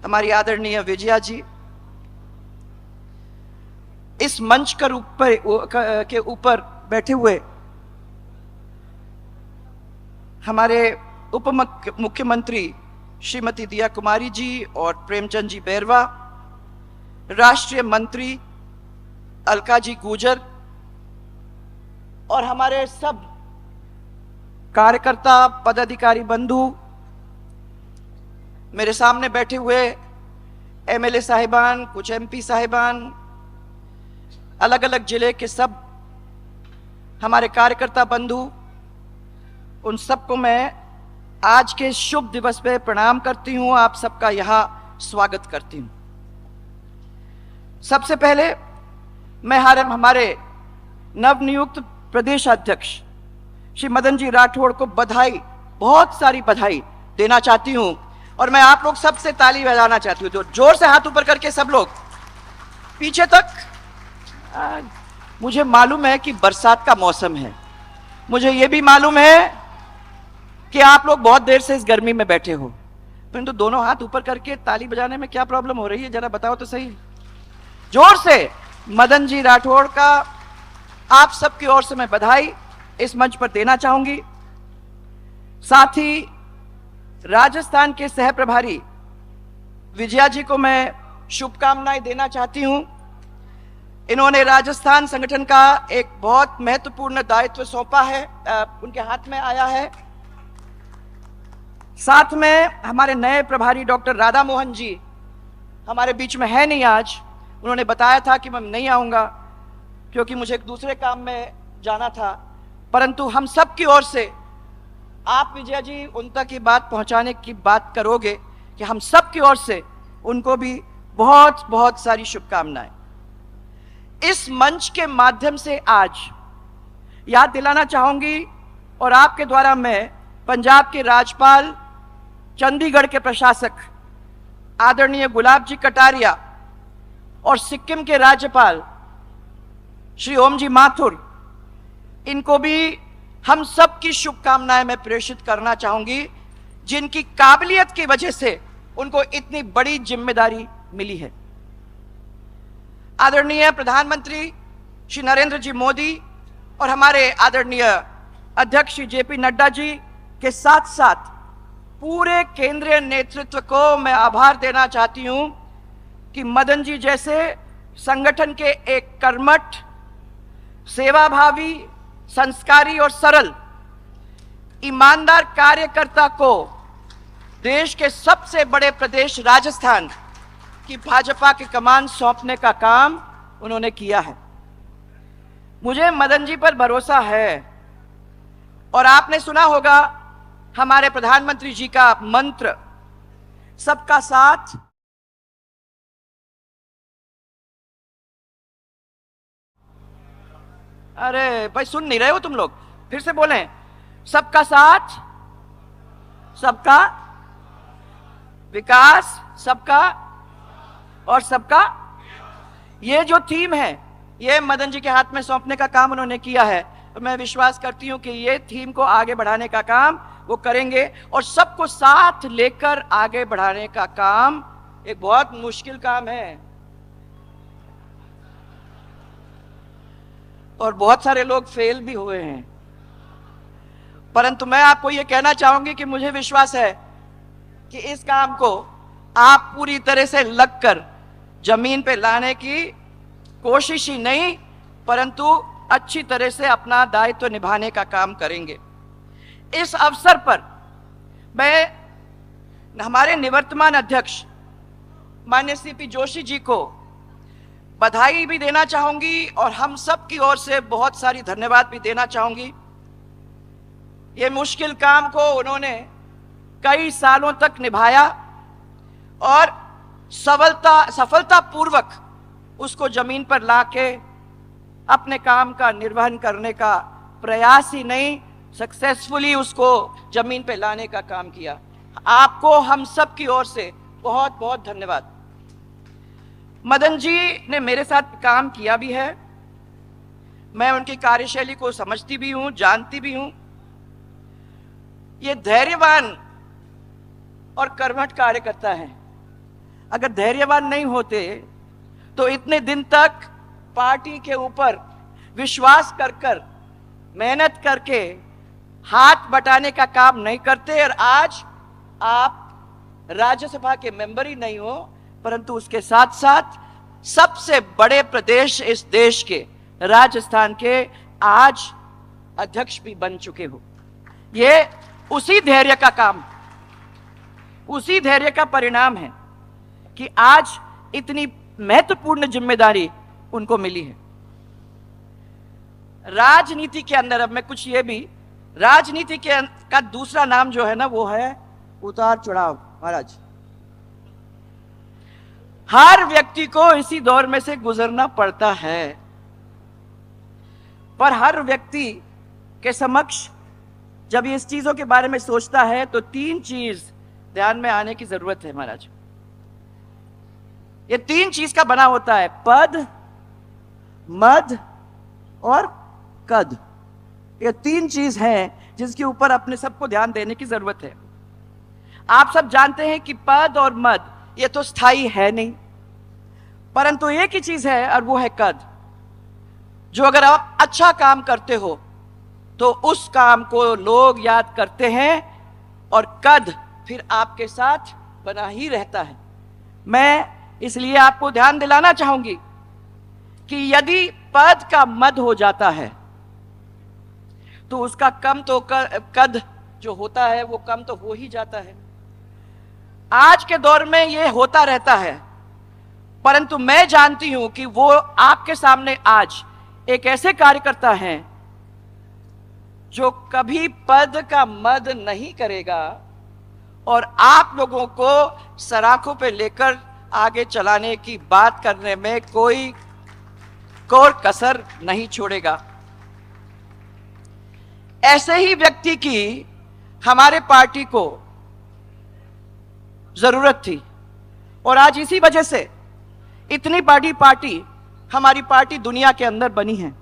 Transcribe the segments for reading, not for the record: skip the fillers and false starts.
हमारी आदरणीय विजया जी, इस मंच के ऊपर बैठे हुए हमारे उप मुख्यमंत्री श्रीमती दिया कुमारी जी और प्रेमचंद जी बैरवा, राष्ट्रीय मंत्री अलका जी गुजर और हमारे सब कार्यकर्ता पदाधिकारी बंधु, मेरे सामने बैठे हुए एमएलए साहिबान, कुछ एमपी साहिबान, अलग अलग जिले के सब हमारे कार्यकर्ता बंधु, उन सबको मैं आज के शुभ दिवस पे प्रणाम करती हूं। आप सबका यहां स्वागत करती हूं। सबसे पहले मैं हमारे नवनियुक्त प्रदेश अध्यक्ष श्री मदन जी राठौड़ को बधाई, बहुत सारी बधाई देना चाहती हूं और मैं आप लोग सबसे ताली बजाना चाहती हूं। तो जोर से हाथ ऊपर करके सब लोग पीछे तक। मुझे मालूम है कि बरसात का मौसम है, मुझे यह भी मालूम है कि आप लोग बहुत देर से इस गर्मी में बैठे हो, परंतु दोनों हाथ ऊपर करके ताली बजाने में क्या प्रॉब्लम हो रही है, जरा बताओ तो सही। जोर से मदन जी राठौड़ का आप सबकी ओर से मैं बधाई इस मंच पर देना चाहूंगी। साथ ही राजस्थान के सह प्रभारी विजया जी को मैं शुभकामनाएं देना चाहती हूं। इन्होंने राजस्थान संगठन का एक बहुत महत्वपूर्ण दायित्व सौंपा है, उनके हाथ में आया है। साथ में हमारे नए प्रभारी डॉक्टर राधा मोहन जी हमारे बीच में है नहीं आज। उन्होंने बताया था कि मैं नहीं आऊंगा क्योंकि मुझे एक दूसरे काम में जाना था, परंतु हम सब की ओर से आप विजया जी उन तक ये बात पहुंचाने की बात करोगे कि हम सब की ओर से उनको भी बहुत बहुत सारी शुभकामनाएं। इस मंच के माध्यम से आज याद दिलाना चाहूंगी और आपके द्वारा मैं पंजाब के राज्यपाल, चंडीगढ़ के प्रशासक आदरणीय गुलाब जी कटारिया और सिक्किम के राज्यपाल श्री ओम जी माथुर, इनको भी हम सब की शुभकामनाएं मैं प्रेषित करना चाहूंगी, जिनकी काबिलियत की वजह से उनको इतनी बड़ी जिम्मेदारी मिली है। आदरणीय प्रधानमंत्री श्री नरेंद्र जी मोदी और हमारे आदरणीय अध्यक्ष श्री जेपी नड्डा जी के साथ साथ पूरे केंद्रीय नेतृत्व को मैं आभार देना चाहती हूं कि मदन जी जैसे संगठन के एक कर्मठ, सेवाभावी, संस्कारी और सरल ईमानदार कार्यकर्ता को देश के सबसे बड़े प्रदेश राजस्थान की भाजपा की कमान सौंपने का काम उन्होंने किया है। मुझे मदन जी पर भरोसा है और आपने सुना होगा हमारे प्रधानमंत्री जी का मंत्र, सबका साथ अरे भाई सुन नहीं रहे हो तुम लोग, फिर से बोलें, सबका साथ, सबका विकास, सबका और सबका। ये जो थीम है ये मदन जी के हाथ में सौंपने का काम उन्होंने किया है और मैं विश्वास करती हूं कि ये थीम को आगे बढ़ाने का काम वो करेंगे और सबको साथ लेकर आगे बढ़ाने का काम एक बहुत मुश्किल काम है और बहुत सारे लोग फेल भी हुए हैं, परंतु मैं आपको यह कहना चाहूंगी कि मुझे विश्वास है कि इस काम को आप पूरी तरह से लगकर जमीन पे लाने की कोशिश ही नहीं परंतु अच्छी तरह से अपना दायित्व निभाने का काम करेंगे। इस अवसर पर मैं हमारे निवर्तमान अध्यक्ष माननीय सीपी जोशी जी को बधाई भी देना चाहूंगी और हम सब की ओर से बहुत सारी धन्यवाद भी देना चाहूंगी। ये मुश्किल काम को उन्होंने कई सालों तक निभाया और सफलतापूर्वक उसको जमीन पर लाके अपने काम का निर्वहन करने का प्रयास ही नहीं, सक्सेसफुली उसको जमीन पे लाने का काम किया। आपको हम सब की ओर से बहुत बहुत धन्यवाद। मदन जी ने मेरे साथ काम किया भी है, मैं उनकी कार्यशैली को समझती भी हूं, जानती भी हूं। ये धैर्यवान और कर्मठ कार्यकर्ता हैं। अगर धैर्यवान नहीं होते तो इतने दिन तक पार्टी के ऊपर विश्वास कर मेहनत करके हाथ बटाने का काम नहीं करते, और आज आप राज्यसभा के मेंबर ही नहीं हो, परंतु उसके साथ साथ सबसे बड़े प्रदेश इस देश के राजस्थान के आज अध्यक्ष भी बन चुके हो। ये उसी धैर्य का काम, उसी धैर्य का परिणाम है कि आज इतनी महत्वपूर्ण जिम्मेदारी उनको मिली है। राजनीति के अंदर, अब मैं कुछ ये भी, राजनीति का दूसरा नाम जो है ना वो है उतार चढ़ाव। महाराज, हर व्यक्ति को इसी दौर में से गुजरना पड़ता है, पर हर व्यक्ति के समक्ष जब इस चीजों के बारे में सोचता है तो तीन चीज ध्यान में आने की जरूरत है। महाराज, ये तीन चीज का बना होता है, पद, मद और कद। ये तीन चीज हैं जिसके ऊपर अपने सबको ध्यान देने की जरूरत है। आप सब जानते हैं कि पद और मद ये तो स्थायी है नहीं, परंतु एक ही चीज है और वो है कद। जो अगर आप अच्छा काम करते हो तो उस काम को लोग याद करते हैं और कद फिर आपके साथ बना ही रहता है। मैं इसलिए आपको ध्यान दिलाना चाहूंगी कि यदि पद का मद हो जाता है तो उसका कम तो कद जो होता है वो कम तो हो ही जाता है। आज के दौर में ये होता रहता है, परंतु मैं जानती हूं कि वो आपके सामने आज एक ऐसे कार्यकर्ता हैं जो कभी पद का मद नहीं करेगा और आप लोगों को सराखों पे लेकर आगे चलाने की बात करने में कोई कसर नहीं छोड़ेगा। ऐसे ही व्यक्ति की हमारे पार्टी को जरूरत थी, और आज इसी वजह से इतनी बड़ी पार्टी हमारी पार्टी दुनिया के अंदर बनी है,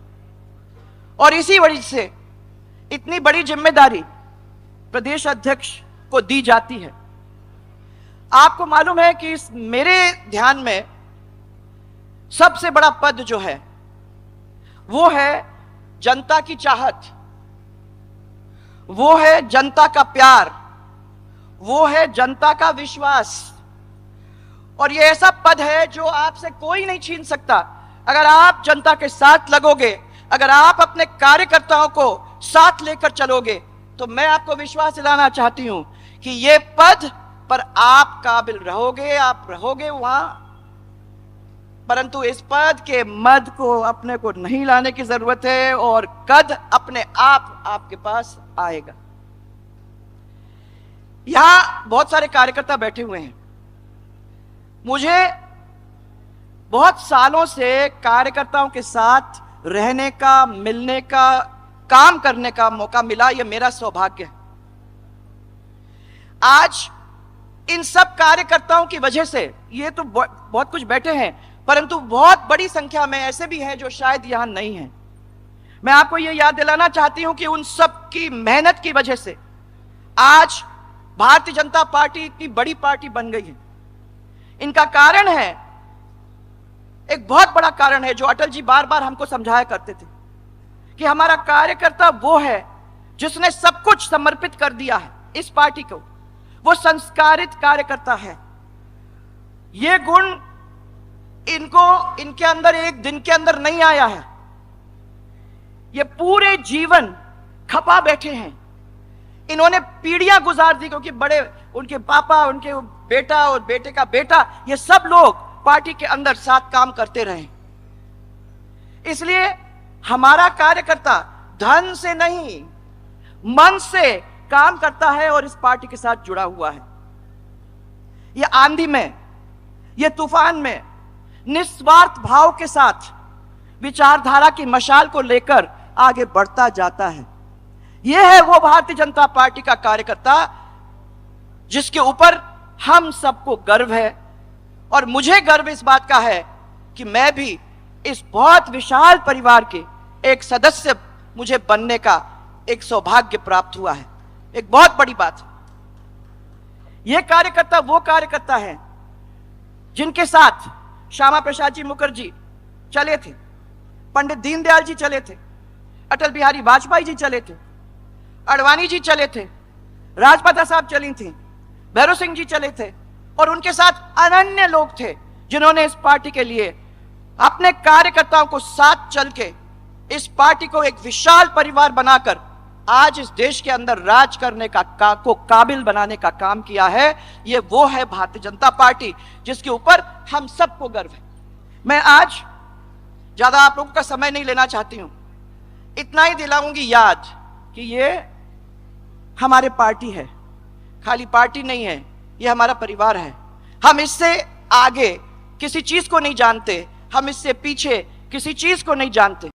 और इसी वजह से इतनी बड़ी जिम्मेदारी प्रदेश अध्यक्ष को दी जाती है। आपको मालूम है कि इस मेरे ध्यान में सबसे बड़ा पद जो है वो है जनता की चाहत, वो है जनता का प्यार, वो है जनता का विश्वास, और ये ऐसा पद है जो आपसे कोई नहीं छीन सकता। अगर आप जनता के साथ लगोगे, अगर आप अपने कार्यकर्ताओं को साथ लेकर चलोगे, तो मैं आपको विश्वास दिलाना चाहती हूं कि ये पद पर आप काबिल रहोगे, आप रहोगे वहां, परंतु इस पद के मद को अपने को नहीं लाने की जरूरत है और कद अपने आप आपके पास आएगा। यहां बहुत सारे कार्यकर्ता बैठे हुए हैं। मुझे बहुत सालों से कार्यकर्ताओं के साथ रहने का, मिलने का, काम करने का मौका मिला। यह मेरा सौभाग्य है। आज इन सब कार्यकर्ताओं की वजह से ये तो बहुत कुछ बैठे हैं, परंतु बहुत बड़ी संख्या में ऐसे भी हैं जो शायद यहां नहीं हैं। मैं आपको ये याद दिलाना चाहती हूं कि उन सब की मेहनत की वजह से आज भारतीय जनता पार्टी इतनी बड़ी पार्टी बन गई है। इनका कारण है, एक बहुत बड़ा कारण है जो अटल जी बार बार हमको समझाया करते थे कि हमारा कार्यकर्ता वो है जिसने सब कुछ समर्पित कर दिया है इस पार्टी को। वो संस्कारित कार्यकर्ता है। ये गुण इनके अंदर एक दिन के अंदर नहीं आया है। ये पूरे जीवन खपा बैठे हैं। इन्होंने पीढ़ियां गुजार दी, क्योंकि बड़े उनके पापा, उनके बेटा और बेटे का बेटा, ये सब लोग पार्टी के अंदर साथ काम करते रहे। इसलिए हमारा कार्यकर्ता धन से नहीं, मन से काम करता है और इस पार्टी के साथ जुड़ा हुआ है। ये आंधी में, ये तूफान में निस्वार्थ भाव के साथ विचारधारा की मशाल को लेकर आगे बढ़ता जाता है। यह है वो भारतीय जनता पार्टी का कार्यकर्ता जिसके ऊपर हम सबको गर्व है, और मुझे गर्व इस बात का है कि मैं भी इस बहुत विशाल परिवार के एक सदस्य मुझे बनने का एक सौभाग्य प्राप्त हुआ है। एक बहुत बड़ी बात। यह कार्यकर्ता वो कार्यकर्ता है जिनके साथ श्यामा प्रसाद जी मुखर्जी चले थे, पंडित दीनदयाल जी चले थे, अटल बिहारी वाजपेयी जी चले थे, अडवाणी जी चले थे, राजमाता साहब चली थी, भैरव सिंह जी चले थे, और उनके साथ अनन्य लोग थे जिन्होंने इस पार्टी के लिए अपने कार्यकर्ताओं को साथ चल के इस पार्टी को एक विशाल परिवार बनाकर आज इस देश के अंदर राज करने को काबिल बनाने का काम किया है। ये वो है भारतीय जनता पार्टी जिसके ऊपर हम सबको गर्व है। मैं आज ज्यादा आप लोगों का समय नहीं लेना चाहती हूं, इतना ही दिलाऊंगी याद कि ये हमारे पार्टी है, खाली पार्टी नहीं है, ये हमारा परिवार है। हम इससे आगे किसी चीज को नहीं जानते, हम इससे पीछे किसी चीज को नहीं जानते।